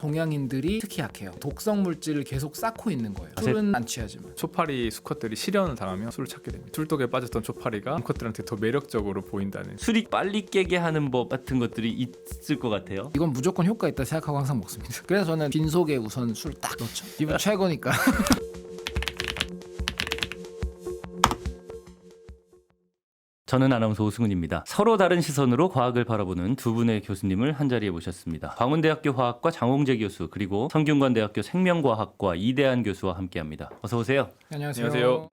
동양인들이 특히 약해요. 독성 물질을 계속 쌓고 있는 거예요. 술은 안 취하지만. 초파리 수컷들이 실현을 당하면 술을 찾게 됩니다. 술독에 빠졌던 초파리가 암컷들한테 더 매력적으로 보인다는. 술이 빨리 깨게 하는 법 같은 것들이 있을 것 같아요. 이건 무조건 효과 있다 생각하고 항상 먹습니다. 그래서 저는 빈속에 우선 술 딱 넣죠. 기분 최고니까. 저는 아나운서 오승훈입니다. 서로 다른 시선으로 과학을 바라보는 두 분의 교수님을 한자리에 모셨습니다. 광운대학교 화학과 장홍재 교수 그리고 성균관대학교 생명과학과 이대한 교수와 함께합니다. 어서 오세요. 안녕하세요. 안녕하세요.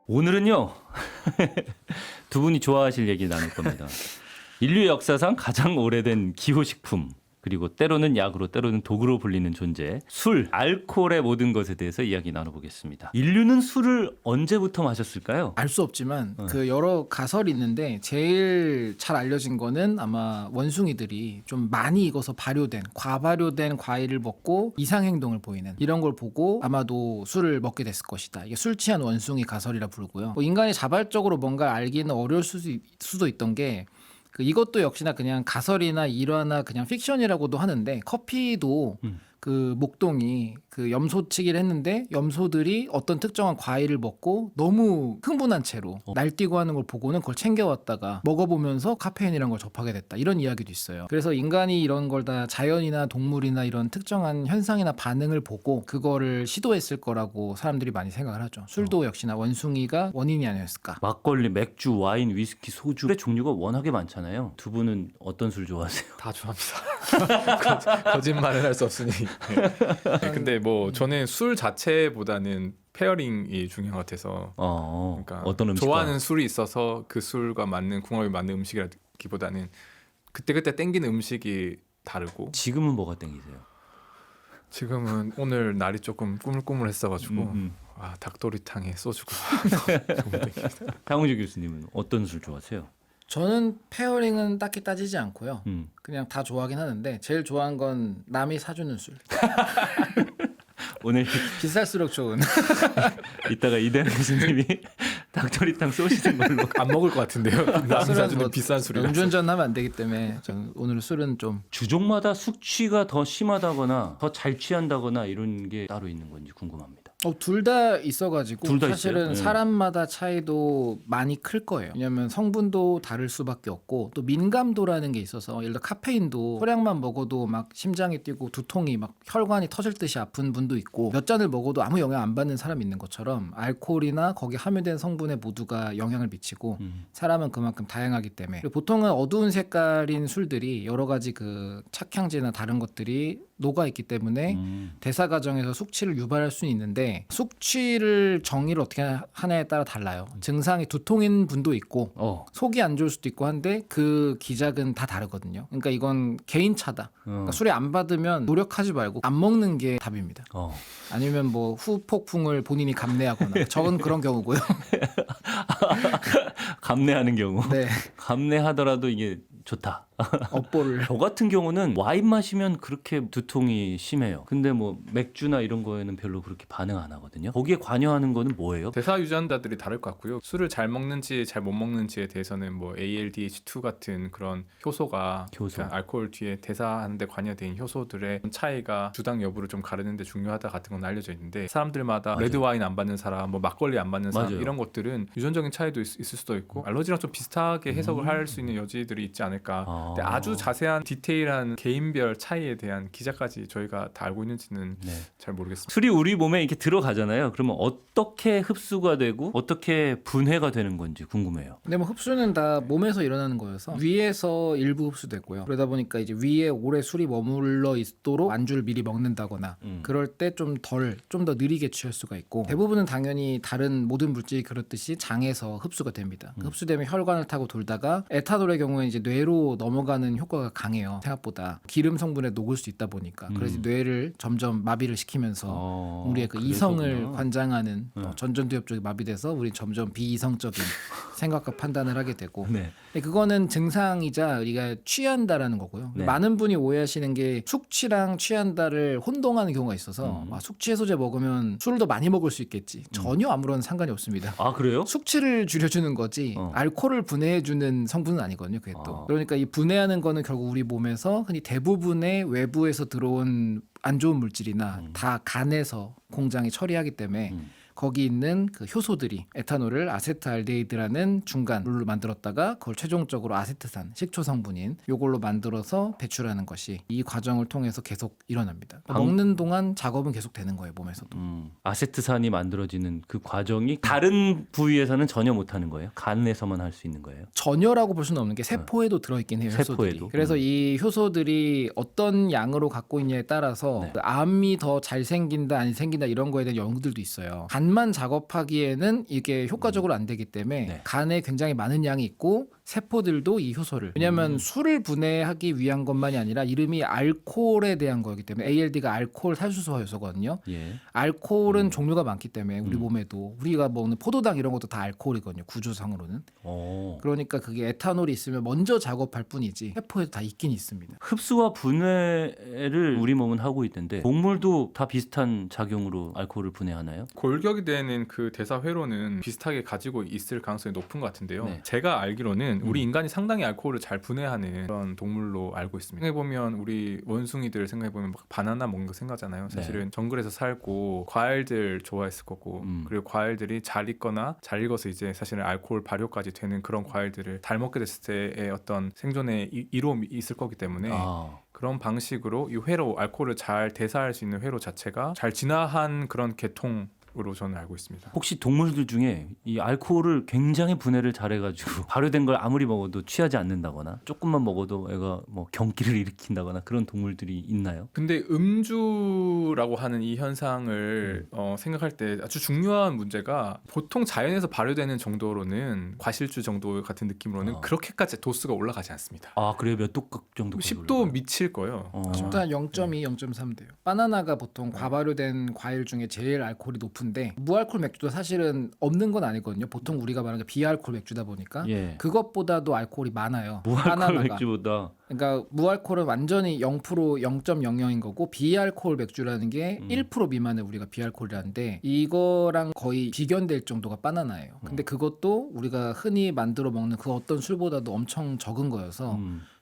오늘은요. 두 분이 좋아하실 얘기 나눌 겁니다. 인류 역사상 가장 오래된 기호식품 그리고 때로는 약으로 때로는 독으로 불리는 존재 술, 알코올의 모든 것에 대해서 이야기 나눠보겠습니다. 인류는 술을 언제부터 마셨을까요? 알 수 없지만 그 여러 가설이 있는데 제일 잘 알려진 거는 아마 원숭이들이 좀 많이 익어서 발효된 과발효된 과일을 먹고 이상 행동을 보이는 이런 걸 보고 아마도 술을 먹게 됐을 것이다. 이게 술 취한 원숭이 가설이라 부르고요. 뭐 인간이 자발적으로 뭔가 알기는 어려울 수도 있던 게 이것도 역시나 그냥 가설이나 일화나 그냥 픽션이라고도 하는데 커피도 그 목동이 그 염소치기를 했는데 염소들이 어떤 특정한 과일을 먹고 너무 흥분한 채로 날뛰고 하는 걸 보고는 그걸 챙겨왔다가 먹어보면서 카페인이라는 걸 접하게 됐다 이런 이야기도 있어요. 그래서 인간이 이런 걸 다 자연이나 동물이나 이런 특정한 현상이나 반응을 보고 그거를 시도했을 거라고 사람들이 많이 생각을 하죠. 술도 역시나 원숭이가 원인이 아니었을까. 막걸리, 맥주, 와인, 위스키, 소주의 종류가 워낙에 많잖아요. 두 분은 어떤 술 좋아하세요? 다 좋아합니다. 거짓말을 할 수 없으니. 네, 근데 뭐 저는 술 자체보다는 페어링이 중요한 것 같아서. 그러니까 어떤 음식 좋아하는 술이 있어서 그 술과 맞는 궁합이 맞는 음식이라기보다는 그때그때 땡기는 음식이 다르고. 지금은 뭐가 땡기세요? 지금은 오늘 날이 조금 꾸물꾸물했어가지고 닭도리탕에 소주가 너무 땡깁니다. 장홍재 교수님은 어떤 술 좋아하세요? 저는 페어링은 딱히 따지지 않고요. 그냥 다 좋아하긴 하는데 제일 좋아하는 건 남이 사주는 술. 오늘 비쌀수록 좋은. 이따가 이대한 교수님이 닭도리탕 쏘시는 걸로. 안 먹을 것 같은데요. 남이 사주는 비싼 술이라서. 음주운전 하면 안 되기 때문에 저는 오늘 술은 좀 주종마다 숙취가 더 심하다거나 더 잘 취한다거나 이런 게 따로 있는 건지 궁금합니다. 둘 다 있어가지고 둘다 사실은 있어요? 사람마다 차이도 많이 클 거예요. 왜냐하면 성분도 다를 수밖에 없고 또 민감도라는 게 있어서 예를 들어 카페인도 소량만 먹어도 막 심장이 뛰고 두통이 막 혈관이 터질 듯이 아픈 분도 있고 몇 잔을 먹어도 아무 영향 안 받는 사람이 있는 것처럼 알코올이나 거기 함유된 성분에 모두가 영향을 미치고 사람은 그만큼 다양하기 때문에 그리고 보통은 어두운 색깔인 술들이 여러 가지 그 착향제나 다른 것들이 녹아있기 때문에 대사 과정에서 숙취를 유발할 수는 있는데 숙취를 정의를 어떻게 하냐에 따라 달라요. 증상이 두통인 분도 있고 속이 안 좋을 수도 있고 한데 그 기작은 다 다르거든요. 그러니까 이건 개인차다. 그러니까 술에 안 받으면 노력하지 말고 안 먹는 게 답입니다. 아니면 뭐 후폭풍을 본인이 감내하거나 저건 그런 경우고요. 감내하는 경우. 네. 감내하더라도 이게 좋다. 업보를. 저 같은 경우는 와인 마시면 그렇게 두통이 심해요. 근데 뭐 맥주나 이런 거에는 별로 그렇게 반응 안 하거든요. 거기에 관여하는 거는 뭐예요? 대사 유전자들이 다를 것 같고요. 술을 잘 먹는지 잘 못 먹는지에 대해서는 뭐 ALDH2 같은 그런 효소가 그러니까 알코올 뒤에 대사하는 데 관여된 효소들의 차이가 주당 여부를 좀 가르는 데 중요하다 같은 건 알려져 있는데 사람들마다 레드 와인 안 받는 사람, 뭐 막걸리 안 받는 사람 이런 것들은 유전적인 차이도 있을 수도 있고 알러지랑 좀 비슷하게 해석을 할 수 있는 여지들이 있지 않을까. 근데 아주 자세한 디테일한 개인별 차이에 대한 기자까지 저희가 다 알고 있는지는 잘 모르겠습니다. 술이 우리 몸에 이렇게 들어가잖아요. 그러면 어떻게 흡수가 되고 어떻게 분해가 되는 건지 궁금해요. 근데 뭐 흡수는 다 몸에서 일어나는 거여서 위에서 일부 흡수되고요. 그러다 보니까 이제 위에 오래 술이 머물러 있도록 안주를 미리 먹는다거나 그럴 때 좀 더 느리게 취할 수가 있고 대부분은 당연히 다른 모든 물질이 그렇듯이 장에서 흡수가 됩니다. 흡수되면 혈관을 타고 돌다가 에탄올의 경우에 이제 뇌로 넘어가는 효과가 강해요. 생각보다 기름 성분에 녹을 수 있다 보니까 그래서 뇌를 점점 마비를 시키면서 우리의 그 이성을 관장하는 전전두엽 쪽이 마비돼서 우리 점점 비이성적인 생각과 판단을 하게 되고 그거는 증상이자 우리가 취한다라는 거고요. 많은 분이 오해하시는 게 숙취랑 취한다를 혼동하는 경우가 있어서 숙취 해소제 먹으면 술을 더 많이 먹을 수 있겠지. 전혀 아무런 상관이 없습니다. 아 그래요? 숙취를 줄여주는 거지 알코올을 분해해주는 성분은 아니거든요. 그게 또 그러니까 이 분해하는 거는 결국 우리 몸에서 흔히 대부분의 외부에서 들어온 안 좋은 물질이나 다 간에서 공장이 처리하기 때문에 거기 있는 그 효소들이 에탄올을 아세트알데히드라는 중간 물로 만들었다가 그걸 최종적으로 아세트산 식초 성분인 요걸로 만들어서 배출하는 것이 이 과정을 통해서 계속 일어납니다. 먹는 동안 작업은 계속 되는 거예요, 몸에서도. 아세트산이 만들어지는 그 과정이 다른 부위에서는 전혀 못하는 거예요? 간에서만 할 수 있는 거예요? 전혀라고 볼 수는 없는 게 세포에도 들어있긴 해요. 효소들이. 세포에도? 그래서 이 효소들이 어떤 양으로 갖고 있냐에 따라서 네. 그 암이 더 잘 생긴다 안 생긴다 이런 거에 대한 연구들도 있어요. 간만 작업하기에는 이게 효과적으로 안 되기 때문에 네. 간에 굉장히 많은 양이 있고 세포들도 이 효소를 왜냐하면 술을 분해하기 위한 것만이 아니라 이름이 알코올에 대한 거기 때문에 ALD가 알코올 탈수소화 효소거든요. 예. 알코올은 종류가 많기 때문에 우리 몸에도 우리가 먹는 포도당 이런 것도 다 알코올이거든요. 구조상으로는. 그러니까 그게 에탄올이 있으면 먼저 작업할 뿐이지 세포에도 다 있긴 있습니다. 흡수와 분해를 우리 몸은 하고 있던데 동물도 다 비슷한 작용으로 알코올을 분해하나요? 골격이 되는 그 대사 회로는 비슷하게 가지고 있을 가능성이 높은 것 같은데요. 네. 제가 알기로는 우리 인간이 상당히 알코올을 잘 분해하는 그런 동물로 알고 있습니다. 생각해보면 우리 원숭이들 생각해보면 막 바나나 먹는 거 생각하잖아요. 사실은 정글에서 살고 과일들 좋아했을 거고 그리고 과일들이 잘 익거나 잘 익어서 이제 사실은 알코올 발효까지 되는 그런 과일들을 달 먹게 됐을 때의 어떤 생존의 이로움이 있을 거기 때문에 그런 방식으로 이 회로 알코올을 잘 대사할 수 있는 회로 자체가 잘 진화한 그런 계통으로 저는 알고 있습니다. 혹시 동물들 중에 이 알코올을 굉장히 분해를 잘해가지고 발효된 걸 아무리 먹어도 취하지 않는다거나 조금만 먹어도 애가 뭐 경기를 일으킨다거나 그런 동물들이 있나요? 근데 음주라고 하는 이 현상을 생각할 때 아주 중요한 문제가 보통 자연에서 발효되는 정도로는 과실주 정도 같은 느낌으로는 그렇게까지 도수가 올라가지 않습니다. 아 그래요? 몇 도급 정도? 10도 미칠 거예요. 일단 0.2, 0.3 돼요. 바나나가 보통 과발효된 과일 중에 제일 알코올이 높은데 무알콜 맥주도 사실은 없는 건 아니거든요. 보통 우리가 말하는 게 비알콜 맥주다 보니까 예. 그것보다도 알코올이 많아요. 무알콜 바나나가. 맥주보다 그러니까 무알콜은 완전히 0% 0.00인 거고 비알코올 맥주라는 게 1% 미만의 우리가 비알코올이라는데 이거랑 거의 비견될 정도가 바나나예요. 근데 그것도 우리가 흔히 만들어 먹는 그 어떤 술보다도 엄청 적은 거여서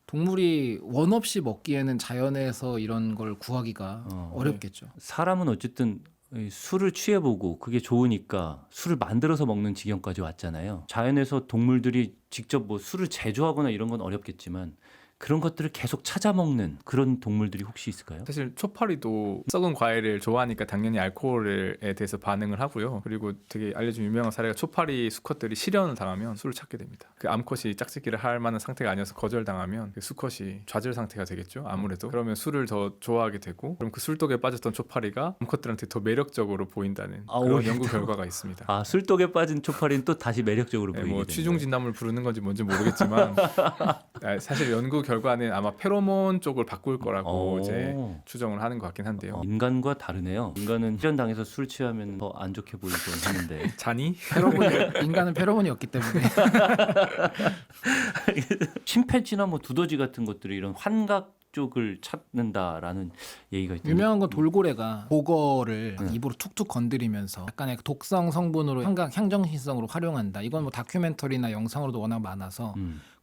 동물이 원 없이 먹기에는 자연에서 이런 걸 구하기가 어렵겠죠. 사람은 어쨌든 이 술을 취해보고 그게 좋으니까 술을 만들어서 먹는 지경까지 왔잖아요. 자연에서 동물들이 직접 뭐 술을 제조하거나 이런 건 어렵겠지만 그런 것들을 계속 찾아 먹는 그런 동물들이 혹시 있을까요? 사실 초파리도 썩은 과일을 좋아하니까 당연히 알코올에 대해서 반응을 하고요. 그리고 되게 알려진 유명한 사례가 초파리 수컷들이 실현을 당하면 술을 찾게 됩니다. 그 암컷이 짝짓기를 할 만한 상태가 아니어서 거절당하면 그 수컷이 좌절 상태가 되겠죠. 아무래도 그러면 술을 더 좋아하게 되고 그럼 그 술독에 빠졌던 초파리가 암컷들한테 더 매력적으로 보인다는 그런 오히려 연구 결과가 있습니다. 아 술독에 빠진 초파리는 또 다시 매력적으로 보이게 뭐 되는 취중 진담을 부르는 건지 뭔지 모르겠지만 사실 연구 결과는 아마 페로몬 쪽을 바꿀 거라고 이제 추정을 하는 것 같긴 한데요. 인간과 다르네요. 인간은 실현당해서 술 취하면 더 안 좋게 보이곤 하는데 잔이? 인간은 페로몬이 없기 때문에 침팬지나 뭐 두더지 같은 것들이 이런 환각 쪽을 찾는다라는 얘기가 있던데 유명한 건 돌고래가 보거를 입으로 툭툭 건드리면서 약간의 독성 성분으로 향정신성으로 활용한다. 이건 뭐 다큐멘터리나 영상으로도 워낙 많아서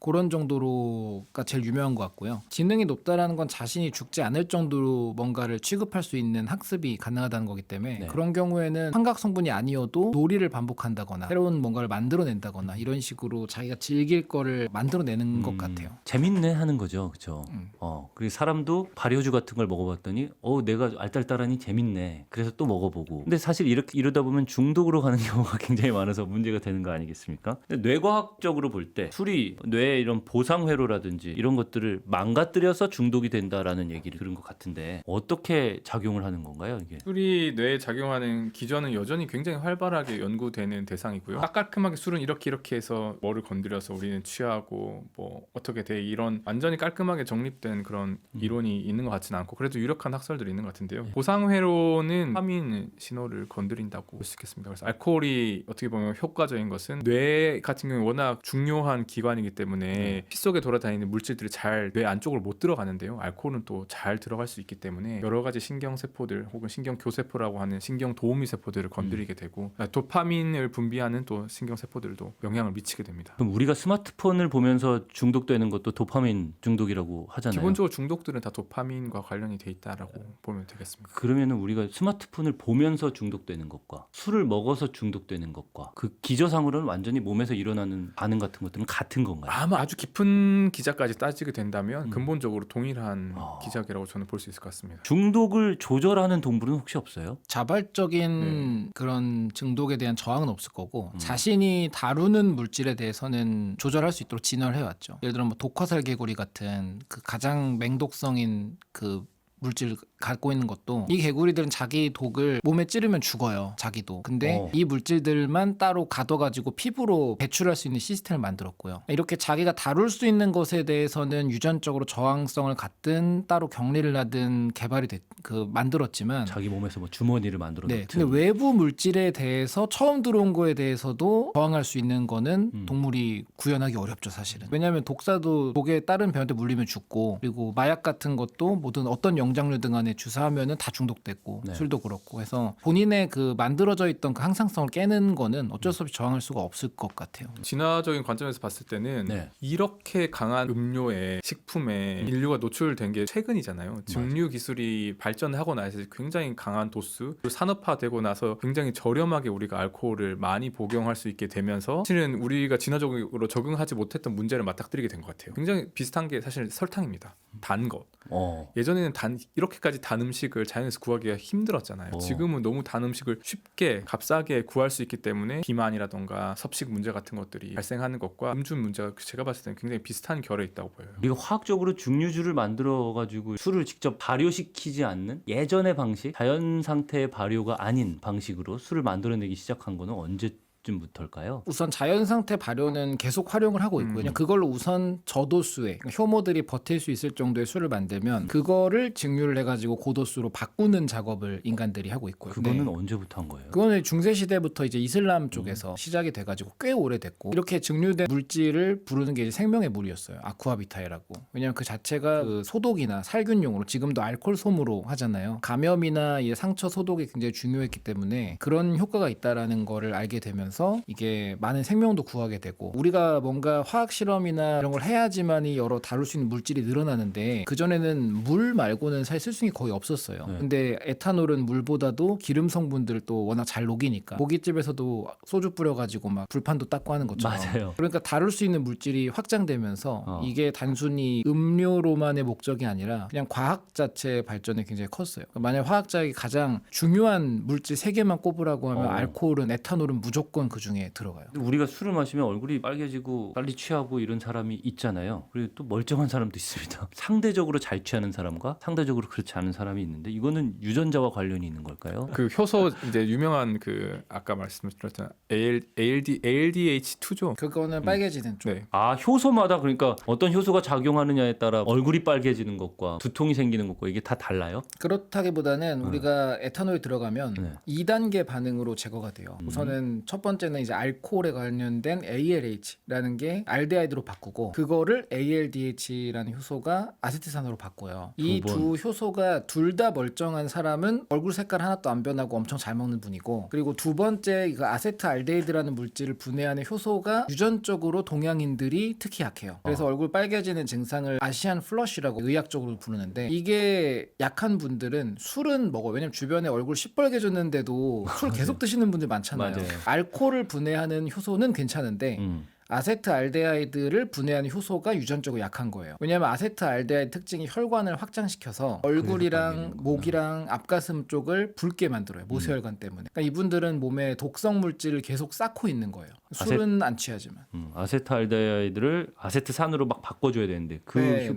그런 정도로가 제일 유명한 것 같고요. 지능이 높다라는 건 자신이 죽지 않을 정도로 뭔가를 취급할 수 있는 학습이 가능하다는 거기 때문에 네. 그런 경우에는 환각 성분이 아니어도 놀이를 반복한다거나 새로운 뭔가를 만들어낸다거나 이런 식으로 자기가 즐길 거를 만들어내는 것 같아요. 재밌네 하는 거죠, 그렇죠. 그리고 사람도 발효주 같은 걸 먹어봤더니 내가 알딸딸하니 재밌네. 그래서 또 먹어보고. 근데 사실 이러다 보면 중독으로 가는 경우가 굉장히 많아서 문제가 되는 거 아니겠습니까? 근데 뇌과학적으로 볼 때 술이 뇌의 이런 보상회로라든지 이런 것들을 망가뜨려서 중독이 된다라는 얘기를 들은 것 같은데 어떻게 작용을 하는 건가요, 이게? 술이 뇌에 작용하는 기전은 여전히 굉장히 활발하게 연구되는 대상이고요. 딱 깔끔하게 술은 이렇게 해서 뭐를 건드려서 우리는 취하고 뭐 어떻게 돼 이런 완전히 깔끔하게 정립된 그런 이론이 있는 것 같지는 않고 그래도 유력한 학설들이 있는 것 같은데요. 보상회로는 파민 신호를 건드린다고 볼 수 있겠습니다. 그래서 알코올이 어떻게 보면 효과적인 것은 뇌 같은 경우는 워낙 중요한 기관이기 때문에 때문에 피 속에 돌아다니는 물질들이 잘 뇌 안쪽으로 못 들어가는데요. 알코올은 또 잘 들어갈 수 있기 때문에 여러 가지 신경 세포들 혹은 신경 교세포라고 하는 신경 도우미 세포들을 건드리게 되고 도파민을 분비하는 또 신경 세포들도 영향을 미치게 됩니다. 그럼 우리가 스마트폰을 보면서 중독되는 것도 도파민 중독이라고 하잖아요. 기본적으로 중독들은 다 도파민과 관련이 돼 있다라고 보면 되겠습니다. 그러면은 우리가 스마트폰을 보면서 중독되는 것과 술을 먹어서 중독되는 것과 그 기저상으로는 완전히 몸에서 일어나는 반응 같은 것들은 같은 건가요? 아마 아주 깊은 기작까지 따지게 된다면 근본적으로 동일한 기작이라고 저는 볼 수 있을 것 같습니다. 중독을 조절하는 동물은 혹시 없어요? 자발적인 그런 중독에 대한 저항은 없을 거고 자신이 다루는 물질에 대해서는 조절할 수 있도록 진화를 해왔죠. 예를 들어 뭐 독화살개구리 같은 그 가장 맹독성인 그 물질을 갖고 있는 것도 이 개구리들은 자기 독을 몸에 찌르면 죽어요. 자기도. 근데 이 물질들만 따로 가둬가지고 피부로 배출할 수 있는 시스템을 만들었고요. 이렇게 자기가 다룰 수 있는 것에 대해서는 유전적으로 저항성을 갖든 따로 격리를 하든 개발이 만들었지만 자기 몸에서 뭐 주머니를 만들어 놓든. 네. 근데 외부 물질에 대해서 처음 들어온 거에 대해서도 저항할 수 있는 거는 동물이 구현하기 어렵죠, 사실은. 왜냐하면 독사도 독에 다른 병한테 물리면 죽고 그리고 마약 같은 것도 모든 어떤 영장류 등 안에 주사하면은 다 중독됐고 네. 술도 그렇고 해서 본인의 그 만들어져 있던 그 항상성을 깨는 거는 어쩔 수 없이 저항할 수가 없을 것 같아요. 진화적인 관점에서 봤을 때는 이렇게 강한 음료에 식품에 인류가 노출된 게 최근이잖아요. 증류 기술이 발전하고 나서 굉장히 강한 도수 산업화되고 나서 굉장히 저렴하게 우리가 알코올을 많이 복용할 수 있게 되면서 사실은 우리가 진화적으로 적응하지 못했던 문제를 맞닥뜨리게 된 것 같아요. 굉장히 비슷한 게 사실 설탕입니다. 단 것. 예전에는 이렇게까지 단 음식을 자연에서 구하기가 힘들었잖아요. 지금은 너무 단 음식을 쉽게 값싸게 구할 수 있기 때문에 비만이라던가 섭식 문제 같은 것들이 발생하는 것과 음주 문제가 제가 봤을 때는 굉장히 비슷한 결에 있다고 보여요. 우리가 화학적으로 증류주를 만들어 가지고 술을 직접 발효시키지 않는 예전의 방식, 자연 상태의 발효가 아닌 방식으로 술을 만들어내기 시작한 거는 언제쯤부터일까요? 우선 자연 상태 발효는 계속 활용을 하고 있고요. 그냥 그걸로 우선 저도수의 효모들이 버틸 수 있을 정도의 술을 만들면 그거를 증류를 해가지고 고도수로 바꾸는 작업을 인간들이 하고 있고요. 그거는 언제부터 한 거예요? 그거는 중세 시대부터 이제 이슬람 쪽에서 시작이 돼가지고 꽤 오래됐고 이렇게 증류된 물질을 부르는 게 이제 생명의 물이었어요. 아쿠아비타이라고. 왜냐하면 그 자체가 그 소독이나 살균용으로 지금도 알코올 솜으로 하잖아요. 감염이나 이 상처 소독이 굉장히 중요했기 때문에 그런 효과가 있다라는 거를 알게 되면서 이게 많은 생명도 구하게 되고 우리가 뭔가 화학 실험이나 이런 걸 해야지만이 여러 다룰 수 있는 물질이 늘어나는데 그전에는 물 말고는 사실 쓸 수 있는 게 거의 없었어요. 근데 에탄올은 물보다도 기름 성분들을 또 워낙 잘 녹이니까 고깃집에서도 소주 뿌려가지고 막 불판도 닦고 하는 것처럼 맞아요. 그러니까 다룰 수 있는 물질이 확장되면서 이게 단순히 음료로만의 목적이 아니라 그냥 과학 자체의 발전에 굉장히 컸어요. 만약 화학자에게 가장 중요한 물질 3개만 꼽으라고 하면 알코올은 에탄올은 무조건 그 중에 들어가요. 우리가 술을 마시면 얼굴이 빨개지고 빨리 취하고 이런 사람이 있잖아요. 그리고 또 멀쩡한 사람도 있습니다. 상대적으로 잘 취하는 사람과 상대적으로 그렇지 않은 사람이 있는데 이거는 유전자와 관련이 있는 걸까요? 그 효소 이제 유명한 그 아까 말씀드렸던 ALDH2죠. 그거는 빨개지는 쪽. 네. 아, 효소마다 그러니까 어떤 효소가 작용하느냐에 따라 얼굴이 빨개지는 것과 두통이 생기는 것과 이게 다 달라요? 그렇다기보다는 우리가 에탄올이 들어가면 2단계 반응으로 제거가 돼요. 우선은 첫 번째는 이제 알코올에 관련된 ALH라는 게 알데하이드로 바꾸고 그거를 ALDH라는 효소가 아세트산으로 바꿔요. 이 두 효소가 둘 다 멀쩡한 사람은 얼굴 색깔 하나도 안 변하고 엄청 잘 먹는 분이고 그리고 두 번째 그 아세트알데히드라는 물질을 분해하는 효소가 유전적으로 동양인들이 특히 약해요. 그래서 얼굴 빨개지는 증상을 아시안 플러시라고 의학적으로 부르는데 이게 약한 분들은 술은 먹어요. 왜냐면 주변에 얼굴 시뻘개졌는데도 술 계속 드시는 분들 많잖아요. 맞아요. 알코올을 분해하는 효소는 괜찮은데 아세트알데하이드를 분해하는 효소가 유전적으로 약한 거예요. 왜냐하면 아세트알데하이드 특징이 혈관을 확장시켜서 얼굴이랑 목이랑 앞가슴 쪽을 붉게 만들어요. 모세혈관 때문에. 그러니까 이분들은 몸에 독성 물질을 계속 쌓고 있는 거예요. 술은 안 취하지만. 아세트알데하이드를 아세트산으로 막 바꿔줘야 되는데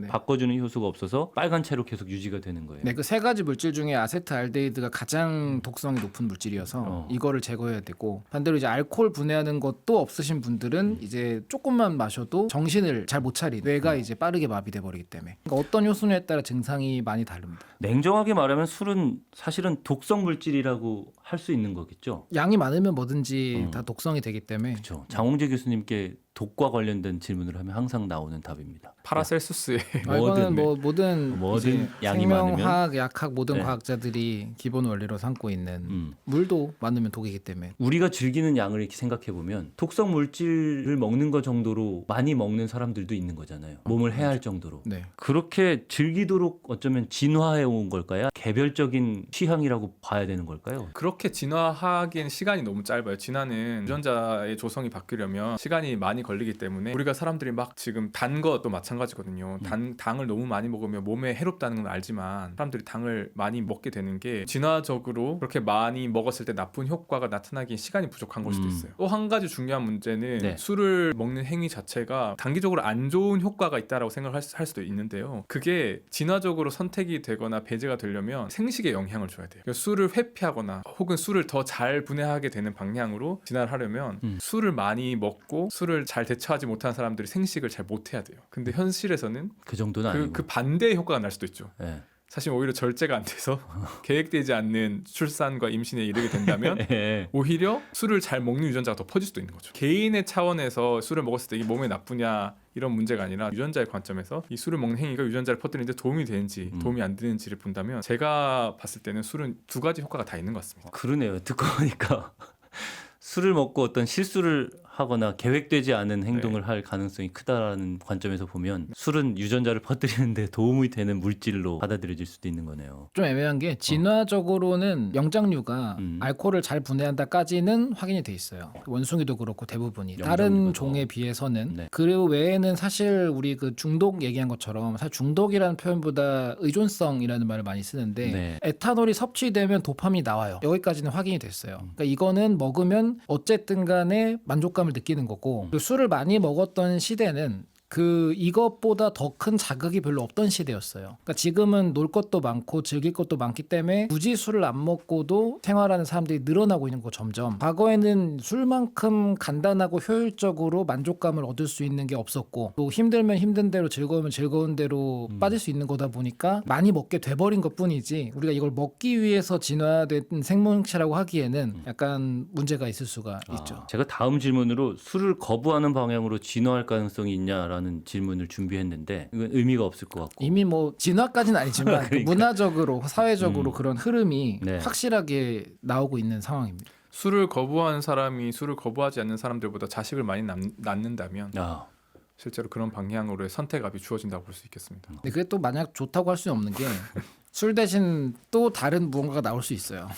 바꿔주는 효소가 없어서 빨간 채로 계속 유지가 되는 거예요. 네, 그 세 가지 물질 중에 아세트알데히드가 가장 독성이 높은 물질이어서 이거를 제거해야 되고 반대로 이제 알코올 분해하는 것도 없으신 분들은 이제 조금만 마셔도 정신을 잘 못 차리는 뇌가 이제 빠르게 마비돼 버리기 때문에 그러니까 어떤 효소냐에 따라 증상이 많이 다릅니다. 냉정하게 말하면 술은 사실은 독성 물질이라고 할 수 있는 거겠죠. 양이 많으면 뭐든지 다 독성이 되기 때문에 그렇죠. 장홍재 교수님께 독과 관련된 질문을 하면 항상 나오는 답입니다. 파라셀수스의 이거는 뭐 모든 뭐든 양이 생명화학, 약학 모든 네. 과학자들이 기본 원리로 삼고 있는 물도 많으면 독이기 때문에. 우리가 즐기는 양을 이렇게 생각해 보면 독성 물질을 먹는 것 정도로 많이 먹는 사람들도 있는 거잖아요. 몸을 해할 정도로. 네. 그렇게 즐기도록 어쩌면 진화해 온 걸까요? 개별적인 취향이라고 봐야 되는 걸까요? 그렇게 진화하기엔 시간이 너무 짧아요. 진화는 유전자의 조성이 바뀌려면 시간이 많이 걸리기 때문에 우리가 사람들이 막 지금 단 것도 마찬가지거든요. 당을 너무 많이 먹으면 몸에 해롭다는 건 알지만 사람들이 당을 많이 먹게 되는 게 진화적으로 그렇게 많이 먹었을 때 나쁜 효과가 나타나기엔 시간이 부족한 걸 수도 있어요. 또 한 가지 중요한 문제는 네. 술을 먹는 행위 자체가 단기적으로 안 좋은 효과가 있다라고 생각할 수도 있는데요. 그게 진화적으로 선택이 되거나 배제가 되려면 생식에 영향을 줘야 돼요. 그러니까 술을 회피하거나 혹은 술을 더 잘 분해하게 되는 방향으로 진화를 하려면 술을 많이 먹고 술을 잘 대처하지 못한 사람들이 생식을 잘 못해야 돼요. 근데 현실에서는 그 정도는 아니고. 그 반대의 효과가 날 수도 있죠. 네. 사실 오히려 절제가 안 돼서 계획되지 않는 출산과 임신에 이르게 된다면 네. 오히려 술을 잘 먹는 유전자가 더 퍼질 수도 있는 거죠. 개인의 차원에서 술을 먹었을 때 이게 몸에 나쁘냐 이런 문제가 아니라 유전자의 관점에서 이 술을 먹는 행위가 유전자를 퍼뜨리는데 도움이 되는지 도움이 안 되는지를 본다면 제가 봤을 때는 술은 두 가지 효과가 다 있는 것 같습니다. 그러네요. 듣고 보니까 술을 먹고 어떤 실수를 하거나 계획되지 않은 행동을 할 가능성이 크다라는 관점에서 보면 술은 유전자를 퍼뜨리는데 도움이 되는 물질로 받아들여질 수도 있는 거네요. 좀 애매한 게 진화적으로는 영장류가 알코올을 잘 분해한다까지는 확인이 돼 있어요. 원숭이도 그렇고 대부분이 다른 영장류가 종에 비해서는. 네. 그 외에는 사실 우리 그 중독 얘기한 것처럼 사실 중독이라는 표현보다 의존성이라는 말을 많이 쓰는데 네. 에탄올이 섭취되면 도파민이 나와요. 여기까지는 확인이 됐어요. 그러니까 이거는 먹으면 어쨌든 간에 만족감을 느끼는 거고 그리고 술을 많이 먹었던 시대는 이것보다 더 큰 자극이 별로 없던 시대였어요. 그러니까 지금은 놀 것도 많고 즐길 것도 많기 때문에 굳이 술을 안 먹고도 생활하는 사람들이 늘어나고 있는 거 점점. 과거에는 술만큼 간단하고 효율적으로 만족감을 얻을 수 있는 게 없었고 또 힘들면 힘든 대로 즐거우면 즐거운 대로 빠질 수 있는 거다 보니까 많이 먹게 돼버린 것뿐이지 우리가 이걸 먹기 위해서 진화된 생명체라고 하기에는 약간 문제가 있을 수가 있죠. 제가 다음 질문으로 술을 거부하는 방향으로 진화할 가능성이 있냐라는 질문을 준비했는데 이건 의미가 없을 것 같고 이미 뭐 진화까지는 아니지만 그러니까. 문화적으로 사회적으로 그런 흐름이 네. 확실하게 나오고 있는 상황입니다. 술을 거부하는 사람이 술을 거부하지 않는 사람들보다 자식을 많이 낳는다면 실제로 그런 방향으로의 선택압이 주어진다고 볼 수 있겠습니다. 근데 그게 또 만약 좋다고 할 수는 없는 게 술 대신 또 다른 무언가가 나올 수 있어요.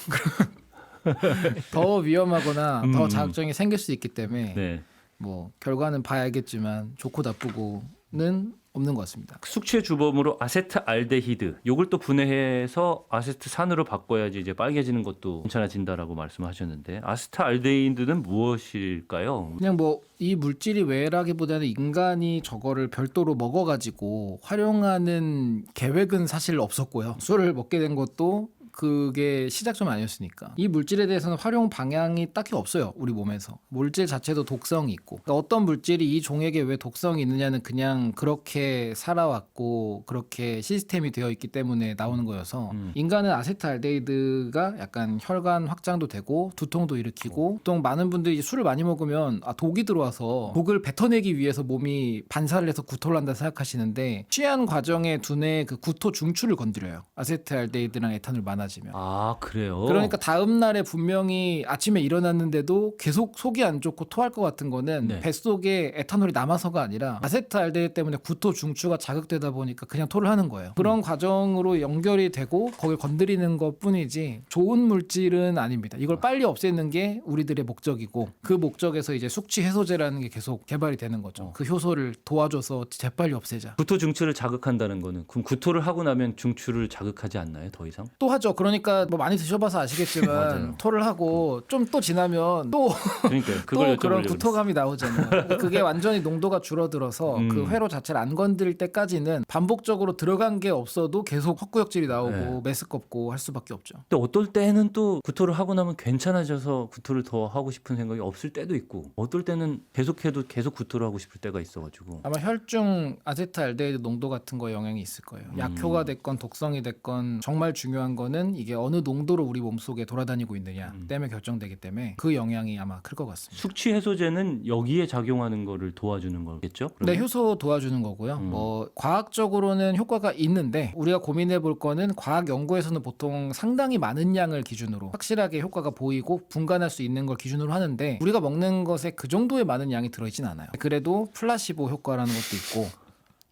더 위험하거나 더 자극적인 게 생길 수 있기 때문에 네. 뭐 결과는 봐야 알겠지만 좋고 나쁘고는 없는 것 같습니다. 숙취의 주범으로 아세트알데히드 요걸 또 분해해서 아세트산으로 바꿔야지 이제 빨개지는 것도 괜찮아진다라고 말씀하셨는데 아세트알데히드는 무엇일까요? 그냥 뭐 이 물질이 왜라기보다는 인간이 저거를 별도로 먹어가지고 활용하는 계획은 사실 없었고요. 술을 먹게 된 것도 그게 시작점 아니었으니까 이 물질에 대해서는 활용 방향이 딱히 없어요. 우리 몸에서 물질 자체도 독성이 있고 그러니까 어떤 물질이 이 종에게 왜 독성이 있느냐는 그냥 그렇게 살아왔고 그렇게 시스템이 되어 있기 때문에 나오는 거여서 인간은 아세트알데히드가 약간 혈관 확장도 되고 두통도 일으키고 보통 많은 분들이 술을 많이 먹으면 독이 들어와서 독을 뱉어내기 위해서 몸이 반사를 해서 구토를 한다 생각하시는데 취한 과정에 두뇌의 그 구토 중추를 건드려요. 아세트알데히드랑 에탄올 많아지면. 아 그래요? 그러니까 다음 날에 분명히 아침에 일어났는데도 계속 속이 안 좋고 토할 것 같은 거는 네. 뱃속에 에탄올이 남아서가 아니라 아세트알데히드 때문에 구토 중추가 자극되다 보니까 그냥 토를 하는 거예요. 그런 과정으로 연결이 되고 거길 건드리는 것뿐이지 좋은 물질은 아닙니다. 이걸 빨리 없애는 게 우리들의 목적이고 그 목적에서 이제 숙취 해소제라는 게 계속 개발이 되는 거죠. 그 효소를 도와줘서 재빨리 없애자. 구토 중추를 자극한다는 거는 그럼 구토를 하고 나면 중추를 자극하지 않나요? 더 이상? 또 하죠. 그러니까 뭐 많이 드셔봐서 아시겠지만 맞아요. 토를 하고 좀 또 지나면 또 그러니까 그걸 또 그런 여쭤보려고 구토감이 나오잖아요. 근데 그게 완전히 농도가 줄어들어서 그 회로 자체를 안 건드릴 때까지는 반복적으로 들어간 게 없어도 계속 헛구역질이 나오고 네. 메스껍고 할 수밖에 없죠. 근데 어떨 때는 또 구토를 하고 나면 괜찮아져서 구토를 더 하고 싶은 생각이 없을 때도 있고 어떨 때는 계속해도 계속 구토를 하고 싶을 때가 있어가지고 아마 혈중 아세트알데히드 농도 같은 거 영향이 있을 거예요. 약효가 됐건 독성이 됐건 정말 중요한 거는 거는 이게 어느 농도로 우리 몸속에 돌아다니고 있느냐 때문에 결정되기 때문에 그 영향이 아마 클 것 같습니다. 숙취 해소제는 여기에 작용하는 거를 도와주는 거겠죠? 그러면? 네, 효소 도와주는 거고요. 뭐 과학적으로는 효과가 있는데 우리가 고민해 볼 거는 과학 연구에서는 보통 상당히 많은 양을 기준으로 확실하게 효과가 보이고 분간할 수 있는 걸 기준으로 하는데 우리가 먹는 것에 그 정도의 많은 양이 들어있진 않아요. 그래도 플라시보 효과라는 것도 있고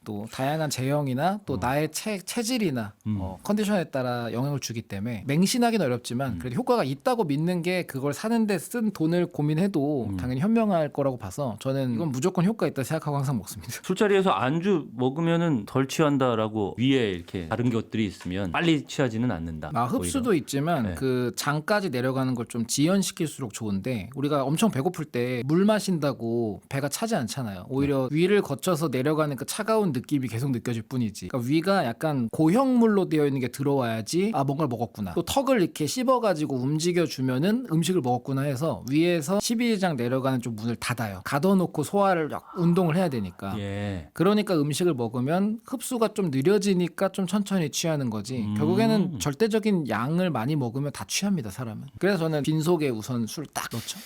또 다양한 제형이나 또 나의 체질이나 컨디션에 따라 영향을 주기 때문에 맹신하기는 어렵지만 그래도 효과가 있다고 믿는 게 그걸 사는데 쓴 돈을 고민해도 당연히 현명할 거라고 봐서 저는 이건 무조건 효과 있다 생각하고 항상 먹습니다. 술자리에서 안주 먹으면은 덜 취한다라고 위에 이렇게 다른 것들이 있으면 빨리 취하지는 않는다. 흡수도 오히려. 있지만 네. 그 장까지 내려가는 걸 좀 지연시킬수록 좋은데 우리가 엄청 배고플 때 물 마신다고 배가 차지 않잖아요. 오히려 위를 거쳐서 내려가는 그 차가운 느낌이 계속 느껴질 뿐이지. 그러니까 위가 약간 고형물로 되어 있는 게 들어와야지 뭔가를 먹었구나. 또 턱을 이렇게 씹어가지고 움직여주면은 음식을 먹었구나 해서 위에서 12장 내려가는 좀 문을 닫아요. 가둬놓고 소화를 운동을 해야 되니까. 예. 그러니까 음식을 먹으면 흡수가 좀 느려지니까 좀 천천히 취하는 거지. 결국에는 절대적인 양을 많이 먹으면 다 취합니다, 사람은. 그래서 저는 빈속에 우선 술 딱 넣죠.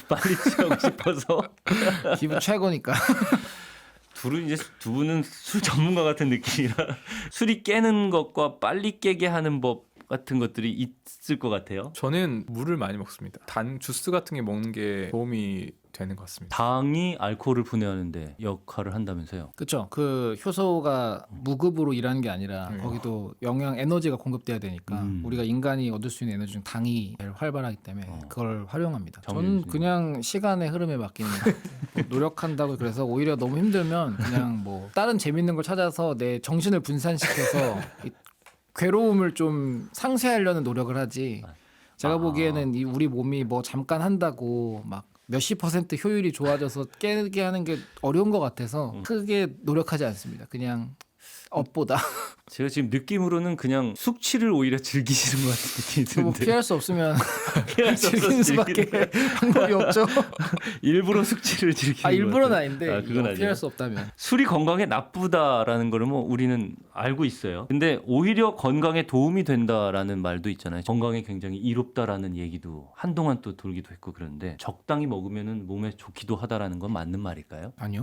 빨리 취하고 싶어서. 기분 최고니까. 두 분은 술 전문가 같은 느낌이라 술이 깨는 것과 빨리 깨게 하는 법 같은 것들이 있을 것 같아요. 저는 물을 많이 먹습니다. 단 주스 같은 게 먹는 게 도움이 되는 것 같습니다. 당이 알코올을 분해하는데 역할을 한다면서요? 그렇죠. 그 효소가 무급으로 일하는 게 아니라 거기도 에너지가 공급돼야 되니까 우리가 인간이 얻을 수 있는 에너지 중 당이 제일 활발하기 때문에 그걸 활용합니다. 저는 그냥 시간의 흐름에 맡기는 노력한다고 그래서 오히려 너무 힘들면 그냥 뭐 다른 재밌는 걸 찾아서 내 정신을 분산시켜서 이 괴로움을 좀 상쇄하려는 노력을 하지. 제가 보기에는 우리 몸이 뭐 잠깐 한다고 막 몇십 % 효율이 좋아져서 깨게 하는 게 어려운 것 같아서 크게 노력하지 않습니다. 그냥 업보다. 제가 지금 느낌으로는 그냥 숙취를 오히려 즐기시는 것 같은 느낌이 뭐 드는데 피할 수 없으면 피할 수 즐기는 없어서 수밖에 방법이 없죠. 일부러 숙취를 즐기는 일부러는 것 아닌데 같아요. 그건 아니에요. 피할 수 없다면. 술이 건강에 나쁘다라는 거를 뭐 우리는 알고 있어요. 근데 오히려 건강에 도움이 된다라는 말도 있잖아요. 건강에 굉장히 이롭다라는 얘기도 한동안 또 돌기도 했고 그런데 적당히 먹으면은 몸에 좋기도 하다라는 건 맞는 말일까요? 아니요.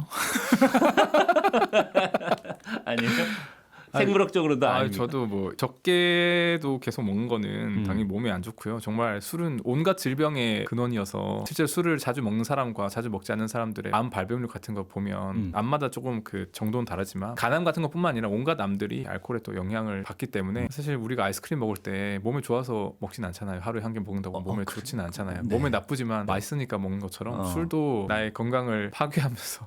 아니에요? 생물학적으로도 아닙니까? 저도 뭐 적게도 계속 먹는 거는 당연히 몸에 안 좋고요. 정말 술은 온갖 질병의 근원이어서 실제 술을 자주 먹는 사람과 자주 먹지 않는 사람들의 암 발병률 같은 거 보면 암마다 조금 그 정도는 다르지만 간암 같은 것뿐만 아니라 온갖 암들이 알코올에 또 영향을 받기 때문에 사실 우리가 아이스크림 먹을 때 몸에 좋아서 먹진 않잖아요. 하루에 한 개 먹는다고 몸에 좋지는 않잖아요. 네. 몸에 나쁘지만 맛있으니까 먹는 것처럼 술도 나의 건강을 파괴하면서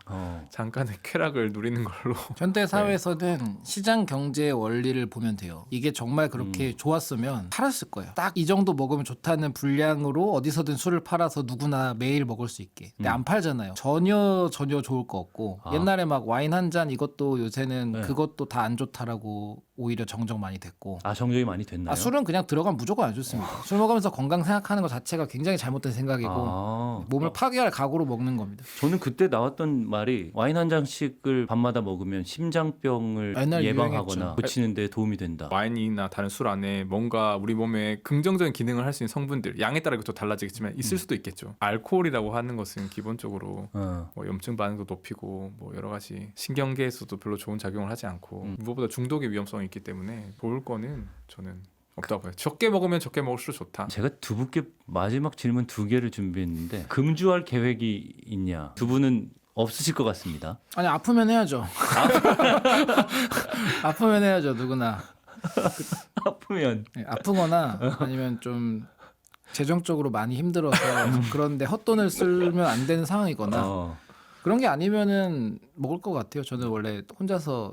잠깐의 쾌락을 누리는 걸로 현대 사회에서는 시장 경제의 원리를 보면 돼요. 이게 정말 그렇게 좋았으면 팔았을 거예요. 딱 이 정도 먹으면 좋다는 분량으로 어디서든 술을 팔아서 누구나 매일 먹을 수 있게. 근데 안 팔잖아요. 전혀 좋을 거 없고 옛날에 막 와인 한 잔 이것도 요새는 네. 그것도 다 안 좋다라고 오히려 정정 많이 됐고. 정적이 많이 됐나요? 술은 그냥 들어가면 무조건 안 좋습니다. 술 먹으면서 건강 생각하는 것 자체가 굉장히 잘못된 생각이고 몸을 파괴할 각오로 먹는 겁니다. 저는 그때 나왔던 말이 와인 한 잔씩을 밤마다 먹으면 심장병을 옛날 예방하거나 유행했죠. 고치는 데 도움이 된다. 와인이나 다른 술 안에 뭔가 우리 몸에 긍정적인 기능을 할 수 있는 성분들 양에 따라 이것도 달라지겠지만 있을 수도 있겠죠. 알코올이라고 하는 것은 기본적으로 뭐 염증 반응도 높이고 뭐 여러 가지 신경계에서도 별로 좋은 작용을 하지 않고 무엇보다 중독의 위험성이 있기 때문에 좋을 거는 저는 없다고 봐요. 적게 먹으면 적게 먹을수록 좋다. 제가 두 분께 마지막 질문 2개를 준비했는데 금주할 계획이 있냐? 두 분은 없으실 것 같습니다. 아니 아프면 해야죠. 아프면 해야죠 누구나. 아프면 아프거나 아니면 좀 재정적으로 많이 힘들어서 그런데 헛돈을 쓰면 안 되는 상황이거나 그런 게 아니면은 먹을 것 같아요. 저는 원래 혼자서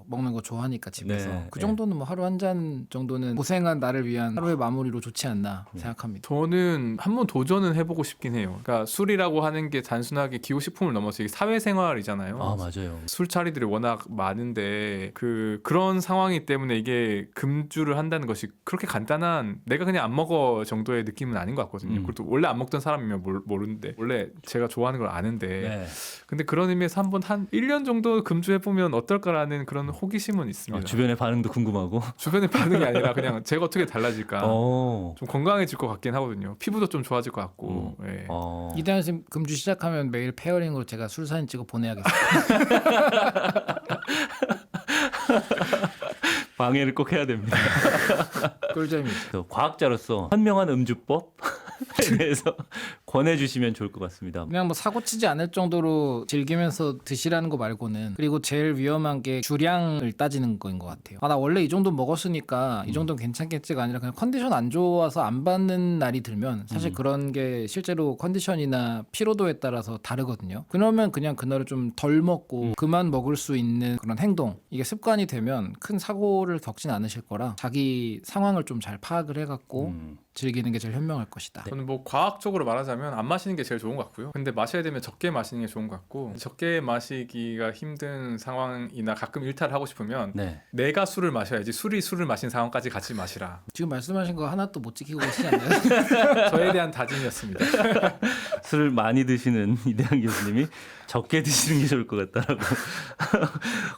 먹는 거 좋아하니까 집에서 네, 그 정도는 뭐 하루 한 잔 정도는 고생한 나를 위한 하루의 마무리로 좋지 않나 생각합니다. 저는 한번 도전은 해보고 싶긴 해요. 그러니까 술이라고 하는 게 단순하게 기호식품을 넘어서 이게 사회생활이잖아요. 맞아요. 술자리들이 워낙 많은데 그런 상황이기 때문에 이게 금주를 한다는 것이 그렇게 간단한 내가 그냥 안 먹어 정도의 느낌은 아닌 것 같거든요. 그것도 원래 안 먹던 사람이면 모르는데 원래 제가 좋아하는 걸 아는데 근데 그런 의미에서 한번 한 1년 정도 금주해보면 어떨까라는 그런 호기심은 있습니다. 주변의 반응도 궁금하고. 주변의 반응이 아니라 그냥 제가 어떻게 달라질까 어. 좀 건강해질 것 같긴 하거든요. 피부도 좀 좋아질 것 같고. 예. 이대현 쌤 금주 시작하면 매일 페어링으로 제가 술 사진 찍어 보내야겠어요. 방해를 꼭 해야 됩니다. 꿀잼이죠. 과학자로서 현명한 음주법에 대해서 권해주시면 좋을 것 같습니다. 그냥 뭐 사고 치지 않을 정도로 즐기면서 드시라는 거 말고는 그리고 제일 위험한 게 주량을 따지는 거인 것 같아요. 아, 나 원래 이 정도 먹었으니까 이 정도는 괜찮겠지가 아니라 그냥 컨디션 안 좋아서 안 받는 날이 들면 사실 그런 게 실제로 컨디션이나 피로도에 따라서 다르거든요. 그러면 그냥 그날은 좀 덜 먹고 그만 먹을 수 있는 그런 행동 이게 습관이 되면 큰 사고를 겪진 않으실 거라 자기 상황을 좀 잘 파악을 해갖고 즐기는 게 제일 현명할 것이다. 저는 뭐 과학적으로 말하자면 안 마시는 게 제일 좋은 것 같고요. 근데 마셔야 되면 적게 마시는 게 좋은 것 같고 적게 마시기가 힘든 상황이나 가끔 일탈을 하고 싶으면 네. 내가 술을 마셔야지 술이 술을 마신 상황까지 같이 마시라. 지금 말씀하신 거 하나도 못 지키고 계시지 않나요? 저에 대한 다짐이었습니다. 술을 많이 드시는 이대한 교수님이 적게 드시는 게 좋을 것 같다라고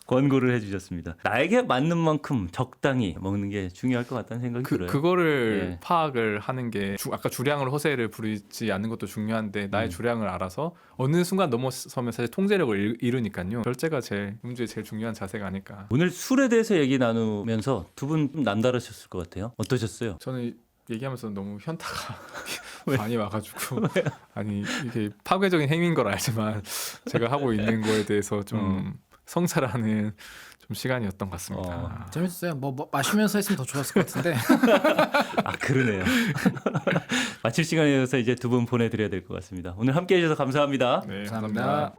권고를 해주셨습니다. 나에게 맞는 만큼 적당히 먹는 게 중요할 것 같다는 생각이 들어요. 그거를 예. 파악을 하는 게 아까 주량으로 허세를 부리지 않는 것도 중요한데 나의 주량을 알아서 어느 순간 넘어서면 사실 통제력을 잃으니까요. 절제가 제일 음주의 제일 중요한 자세가 아닐까. 오늘 술에 대해서 얘기 나누면서 두 분 남다르셨을 것 같아요. 어떠셨어요? 저는 얘기하면서 너무 현타가 많이 와가지고 아니 이게 파괴적인 행위인 걸 알지만 제가 하고 있는 거에 대해서 좀 성찰하는 좀 시간이었던 것 같습니다. 재밌었어요. 뭐 마시면서 했으면 더 좋았을 것 같은데. 아 그러네요. 마칠 시간이어서 이제 두 분 보내드려야 될 것 같습니다. 오늘 함께해 주셔서 감사합니다. 네, 감사합니다. 감사합니다.